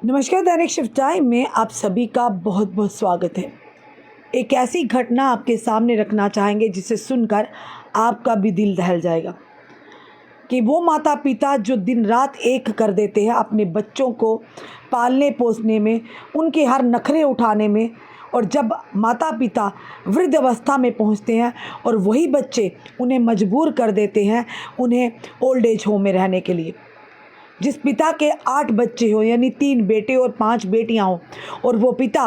नमस्कार। दैनिक shift time में आप सभी का बहुत बहुत स्वागत है। एक ऐसी घटना आपके सामने रखना चाहेंगे जिसे सुनकर आपका भी दिल दहल जाएगा कि वो माता पिता जो दिन रात एक कर देते हैं अपने बच्चों को पालने पोसने में, उनके हर नखरे उठाने में, और जब माता पिता वृद्ध अवस्था में पहुंचते हैं और वही बच्चे उन्हें मजबूर कर देते हैं उन्हें ओल्ड एज होम में रहने के लिए। जिस पिता के 8 बच्चे हो, यानी 3 बेटे और 5 बेटियां हो, और वो पिता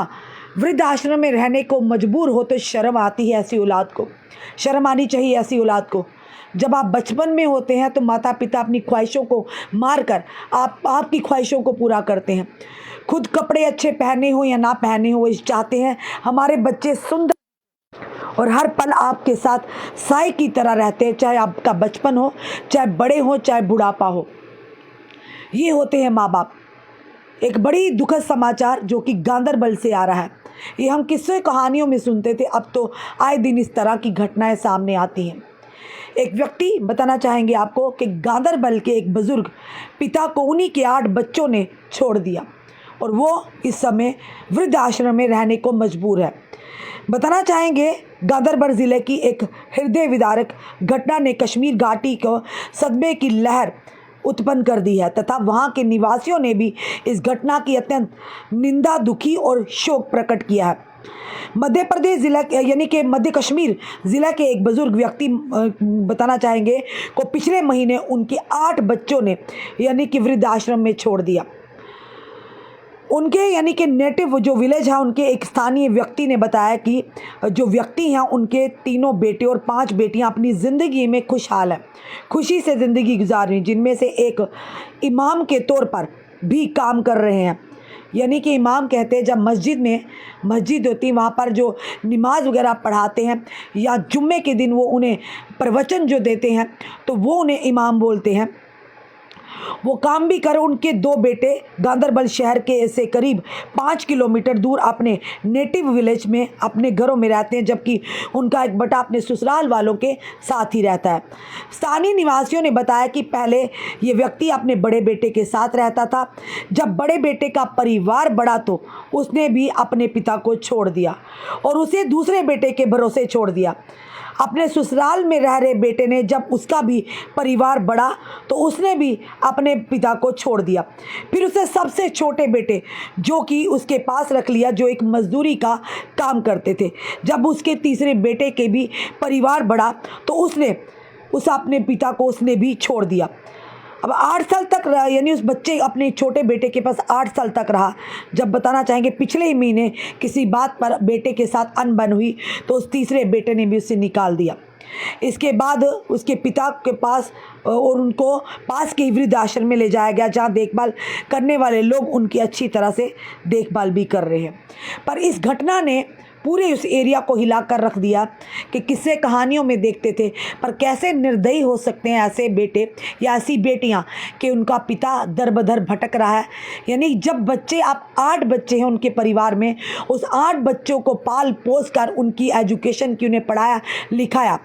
वृद्ध आश्रम में रहने को मजबूर हो, तो शर्म आती है ऐसी औलाद को। शर्म आनी चाहिए ऐसी औलाद को। जब आप बचपन में होते हैं तो माता पिता अपनी ख्वाहिशों को मारकर आपकी ख्वाहिशों को पूरा करते हैं। खुद कपड़े अच्छे पहने हो या ना पहने हो, वो चाहते हैं हमारे बच्चे सुंदर और हर पल आपके साथ साए की तरह रहते हैं, चाहे आपका बचपन हो, चाहे बड़े हो, चाहे बुढ़ापा हो। ये होते हैं माँ बाप। एक बड़ी दुखद समाचार जो कि गांदरबल से आ रहा है। ये हम किस्से कहानियों में सुनते थे, अब तो आए दिन इस तरह की घटनाएं सामने आती हैं। एक व्यक्ति बताना चाहेंगे आपको कि गांदरबल के एक बुजुर्ग पिता को उन्हीं के 8 बच्चों ने छोड़ दिया और वो इस समय वृद्ध आश्रम में रहने को मजबूर है। बताना चाहेंगे गांदरबल ज़िले की एक हृदय विदारक घटना ने कश्मीर घाटी को सदमे की लहर उत्पन्न कर दी है तथा वहां के निवासियों ने भी इस घटना की अत्यंत निंदा, दुखी और शोक प्रकट किया है। मध्य प्रदेश जिला यानी कि मध्य कश्मीर ज़िला के एक बुजुर्ग व्यक्ति बताना चाहेंगे को पिछले महीने उनके 8 बच्चों ने यानी कि वृद्ध आश्रम में छोड़ दिया। उनके यानी कि नेटिव जो विलेज है, उनके एक स्थानीय व्यक्ति ने बताया कि जो व्यक्ति हैं उनके 3 बेटे और 5 बेटियां अपनी ज़िंदगी में खुशहाल हैं, खुशी से ज़िंदगी गुजार रही, जिनमें से एक इमाम के तौर पर भी काम कर रहे हैं। यानी कि इमाम कहते हैं जब मस्जिद होती है वहाँ पर जो नमाज वगैरह पढ़ाते हैं या जुम्मे के दिन वो उन्हें प्रवचन जो देते हैं तो वो उन्हें इमाम बोलते हैं। वो काम भी कर उनके 2 बेटे गांदरबल शहर के से करीब 5 किलोमीटर दूर अपने नेटिव विलेज में अपने घरों में रहते हैं, जबकि उनका एक बेटा अपने ससुराल वालों के साथ ही रहता है। स्थानीय निवासियों ने बताया कि पहले ये व्यक्ति अपने बड़े बेटे के साथ रहता था। जब बड़े बेटे का परिवार बढ़ा तो उसने भी अपने पिता को छोड़ दिया और उसे दूसरे बेटे के भरोसे छोड़ दिया। अपने ससुराल में रह रहे बेटे ने जब उसका भी परिवार बढ़ा तो उसने भी अपने पिता को छोड़ दिया। फिर उसे सबसे छोटे बेटे जो कि उसके पास रख लिया, जो एक मजदूरी का काम करते थे। जब उसके तीसरे बेटे के भी परिवार बढ़ा तो उसने अपने पिता को उसने भी छोड़ दिया। अब 8 साल तक रहा, यानी उस बच्चे अपने छोटे बेटे के पास 8 साल तक रहा। जब बताना चाहेंगे पिछले ही महीने किसी बात पर बेटे के साथ अनबन हुई तो उस तीसरे बेटे ने भी उससे निकाल दिया। इसके बाद उसके पिता के पास और उनको पास के वृद्ध आश्रम में ले जाया गया, जहां देखभाल करने वाले लोग उनकी अच्छी तरह से देखभाल भी कर रहे हैं। पर इस घटना ने पूरे उस एरिया को हिला कर रख दिया कि किस्से कहानियों में देखते थे, पर कैसे निर्दयी हो सकते हैं ऐसे बेटे या ऐसी बेटियां कि उनका पिता दर बदर भटक रहा है। यानी जब बच्चे, आप 8 बच्चे हैं उनके परिवार में, उस 8 बच्चों को पाल पोस कर उनकी एजुकेशन की, उन्हें पढ़ाया लिखाया,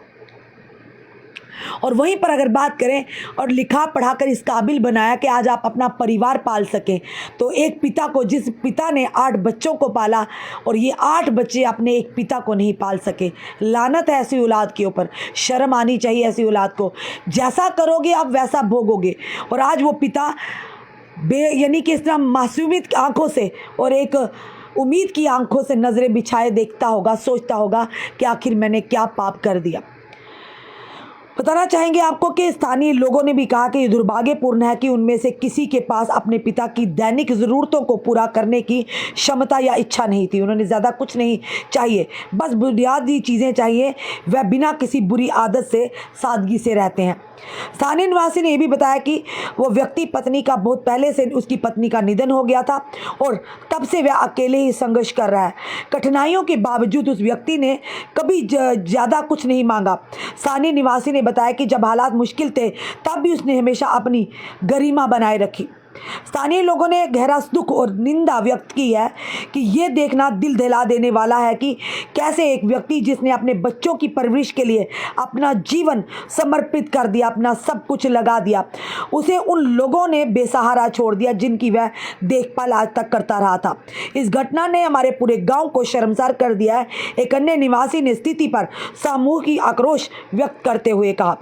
और वहीं पर अगर बात करें और लिखा पढ़ा कर इस काबिल बनाया कि आज आप अपना परिवार पाल सकें, तो एक पिता को, जिस पिता ने 8 बच्चों को पाला और ये 8 बच्चे अपने एक पिता को नहीं पाल सके, लानत है ऐसी औलाद के ऊपर। शर्म आनी चाहिए ऐसी औलाद को। जैसा करोगे आप वैसा भोगोगे। और आज वो पिता यानी कि इस तरह मासूमियत आंखों से और एक उम्मीद की आंखों से नज़रें बिछाए देखता होगा, सोचता होगा कि आखिर मैंने क्या पाप कर दिया। बताना चाहेंगे आपको कि स्थानीय लोगों ने भी कहा कि ये दुर्भाग्यपूर्ण है कि उनमें से किसी के पास अपने पिता की दैनिक ज़रूरतों को पूरा करने की क्षमता या इच्छा नहीं थी। उन्होंने ज़्यादा कुछ नहीं चाहिए, बस बुनियादी चीज़ें चाहिए। वह बिना किसी बुरी आदत से सादगी से रहते हैं। स्थानीय निवासी ने यह भी बताया कि वो व्यक्ति पत्नी का बहुत पहले से उसकी पत्नी का निधन हो गया था और तब से वह अकेले ही संघर्ष कर रहा है। कठिनाइयों के बावजूद उस व्यक्ति ने कभी ज़्यादा कुछ नहीं मांगा। स्थानीय निवासी ने बताया कि जब हालात मुश्किल थे तब भी उसने हमेशा अपनी गरिमा बनाए रखी। स्थानीय लोगों ने गहरा दुख और निंदा व्यक्त की है कि ये देखना दिल दहला देने वाला है कि कैसे एक व्यक्ति जिसने अपने बच्चों की परवरिश के लिए अपना जीवन समर्पित कर दिया, अपना सब कुछ लगा दिया, उसे उन लोगों ने बेसहारा छोड़ दिया जिनकी वह देखभाल आज तक करता रहा था। इस घटना ने हमारे पूरे गांव को शर्मसार कर दिया है। एक अन्य निवासी ने स्थिति पर सामूहिक आक्रोश व्यक्त करते हुए कहा,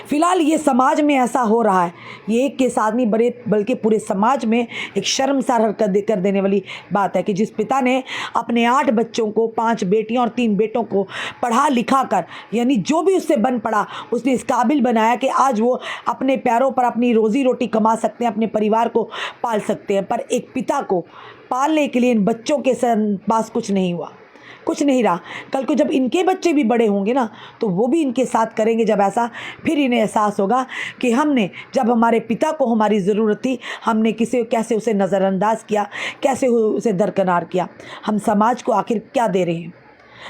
फिलहाल ये समाज में ऐसा हो रहा है, ये एक के साथ नहीं बल्कि पूरे समाज में एक शर्मसार हरकत कर देने वाली बात है कि जिस पिता ने अपने 8 बच्चों को, 5 बेटियां और 3 बेटों को पढ़ा लिखा कर, यानी जो भी उससे बन पड़ा उसने इस काबिल बनाया कि आज वो अपने पैरों पर अपनी रोज़ी रोटी कमा सकते हैं, अपने परिवार को पाल सकते हैं। पर एक पिता को पालने के लिए इन बच्चों के पास कुछ नहीं हुआ, कुछ नहीं रहा। कल को जब इनके बच्चे भी बड़े होंगे ना, तो वो भी इनके साथ करेंगे। जब ऐसा, फिर इन्हें एहसास होगा कि हमने जब हमारे पिता को हमारी ज़रूरत थी, हमने कैसे उसे नज़रअंदाज किया, कैसे उसे दरकिनार किया। हम समाज को आखिर क्या दे रहे हैं?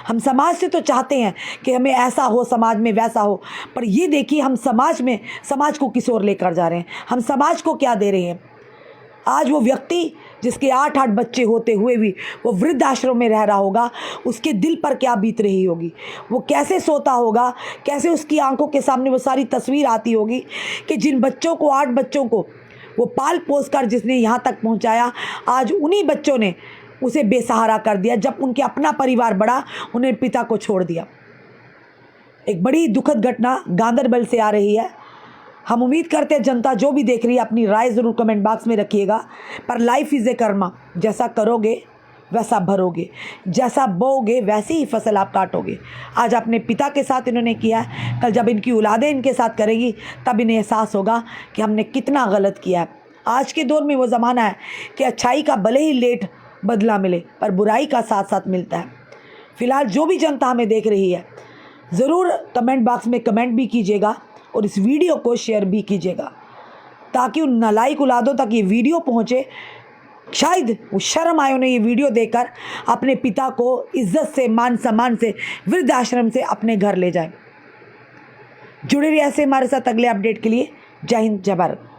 हम समाज से तो चाहते हैं कि हमें ऐसा हो, समाज में वैसा हो, पर ये देखिए हम समाज को किस ओर लेकर जा रहे हैं। हम समाज को क्या दे रहे हैं? आज वो व्यक्ति जिसके 8 बच्चे होते हुए भी वो वृद्ध आश्रम में रह रहा होगा, उसके दिल पर क्या बीत रही होगी, वो कैसे सोता होगा, कैसे उसकी आंखों के सामने वो सारी तस्वीर आती होगी कि जिन बच्चों को, 8 बच्चों को वो पाल पोस कर जिसने यहाँ तक पहुँचाया, आज उन्हीं बच्चों ने उसे बेसहारा कर दिया। जब उनके अपना परिवार बढ़ा, उन्हें पिता को छोड़ दिया। एक बड़ी दुखद घटना गांदरबल से आ रही है। हम उम्मीद करते हैं जनता जो भी देख रही है अपनी राय ज़रूर कमेंट बॉक्स में रखिएगा। पर लाइफ इज़ ए कर्मा, जैसा करोगे वैसा भरोगे, जैसा बोओगे वैसी ही फसल आप काटोगे। आज अपने पिता के साथ इन्होंने किया है, कल जब इनकी औलादें इनके साथ करेगी तब इन्हें एहसास होगा कि हमने कितना गलत किया है। आज के दौर में वो ज़माना है कि अच्छाई का भले ही लेट बदला मिले, पर बुराई का साथ साथ मिलता है। फ़िलहाल जो भी जनता हमें देख रही है, ज़रूर कमेंट बॉक्स में कमेंट भी कीजिएगा और इस वीडियो को शेयर भी कीजिएगा ताकि उन नालायक औलादों तक ये वीडियो पहुँचे। शायद वो शर्म आए उन्हें ये वीडियो देखकर, अपने पिता को इज्जत से, मान सम्मान से वृद्ध आश्रम से अपने घर ले जाएं। जुड़े रहिए ऐसे हमारे साथ अगले अपडेट के लिए। जय हिंद, जय भारत।